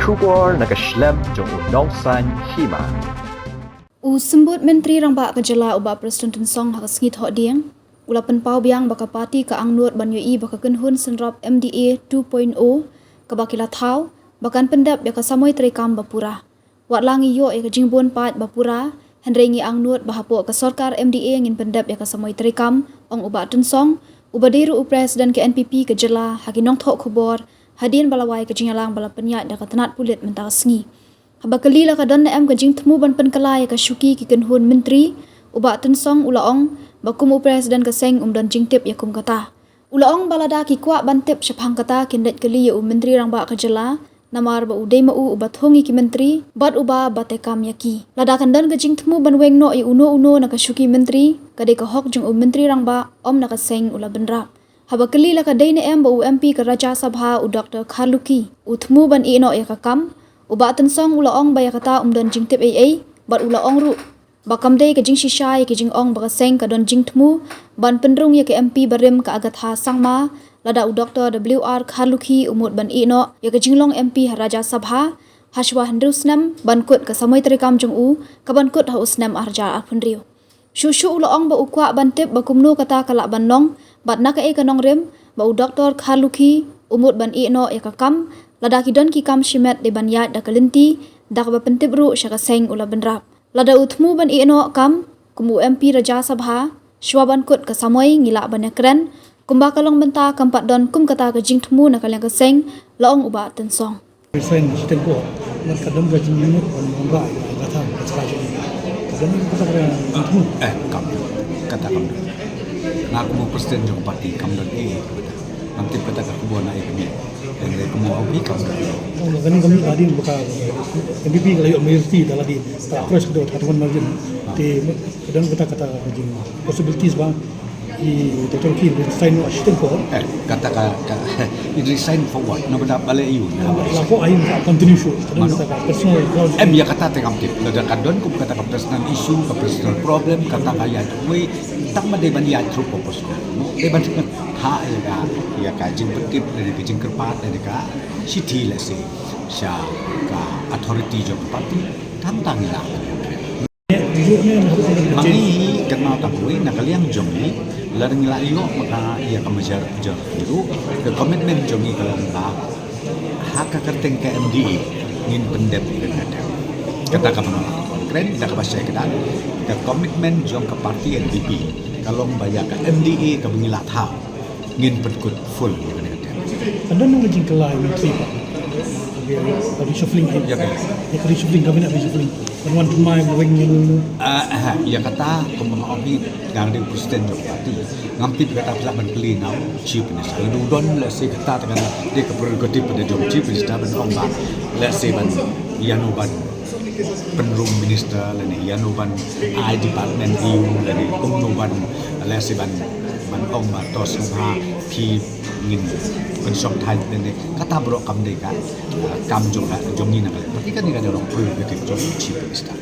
Shubor nakaslem jong unong san hima. Sembut Menteri Rangba Kejala ubah Presiden Tun Song hak sengit hok diang. Ulapan pau biang baka parti ka angnut ban yui baka kenhun senrap MDA 2.0 ka bakila thau bakan pendap ya ka samoi terekam bapura. Wat langi yo ya ka jingbon pat bapura henrengi angnut bahapo ka sarkar MDA ngin pendap ya ka samoi terekam ong ubah Tun Song ubadiru Presiden ke NPP Kejala hakinong thok khobor hadin balawai ke jingalang bala penyat da ka tenat pulit mentah sengi. Habakali la kadon na em kajing temu ban penkalai ka syuki ki kenhun menteri ubah Tun Song ulaong bakum Presiden ka seng dan jingtip yakum kata. Ulaong balada ki kwa bantip syapang kata kindet kali ya menteri Rangba Kejala namar ba udai mau ubat hongi ki menteri bat uba batekam yaki. Lada kandan kajing temu ban weng no i uno na ka syuki menteri kade ka hok jung menteri Rangba om na ka seng ula benrap. Habakali la kadai na em ba MP ka Raja Sabha Dr. Khaluki utmu ban ino ya ka kam uba Tun Song ulaong baya kata dan jingtip ai bat ulaong ru bakam dei ke jing shisha ke jing ong baka seng ka don jing tmu ban pendrung ya ke MP barim ka agat ha sangma lada Dr. WR Khaluki umut ban ino ya ke jinglong MP Raja Sabha Hashwa Hendrusnam ban kut ka samoi terekam jung ka ban kut ha usnam arja arpundrio shushu ulaong ba ukwa ban tip bakumnu kata kala ban nong bat na ka e kanong rem ba Dr. Khaluki umut ban ino ya ka kam lada ki don ki kam shimet de ban yat da kalinti da ka pentib ru syaka seng ula benrap lada utmu ban ino kam kumu MP Raja Sabha shwaban kut ka samoi ngila ban ekran kumba kalong benta kampat don kum kata ka jingtmu na kalyang ka seng laong uba Tun Song Resign sistem ko man kadam ga jinginut on mongga kata sekali kadam kata jingtmu kata kam ngaku mo presiden jong parti kam don nanti kata ka kubo na ikmi dan kumo obi kam oh ganing kami tadi buka MPP kalau majority dalam di approach kedua katakan margin di kadang kata jing possibilities bang i Dr. Kim resign sistem ko kata resign for what na benda bale you na lapo ain continue show kadang kata personal ya kata te kam tip lada kadon kum kata ka personal issue ka personal problem kata kaya we tak made ban ya tru popos ko e ban ha ya ka jing petip dari ke jing kerpat dari ka city la se sha ka authority jo parti tantang ila mangi kenal takui nak kalian jongi larang ila iyo maka ia ka majar jo itu ke komitmen jongi kalau ka hak kerteng ke MDA ngin pendep ada kata ka keren dah bahasa kita ke komitmen jong ke parti NPP kalau bayar ke MDA ke bengila thau ngin perkut full kadang nang jing kelai menteri pak reshuffling ya reshuffling kabinet reshuffling one to my wing ya kata kemang obi gang di presiden jong parti ngampi kata pula ban keli nau chief minister itu don la se kata dengan dia ke prerogatif pada jong chief minister ban ong ba la se ban yanu ban penrum minister lani yanu ban I department EU lani kumnu ban la se ban ong ba tos ha pi ngin pensok thai ne kata bro kam de ka kam jong ni na tapi kan ni kan orang prerogatif jong chief minister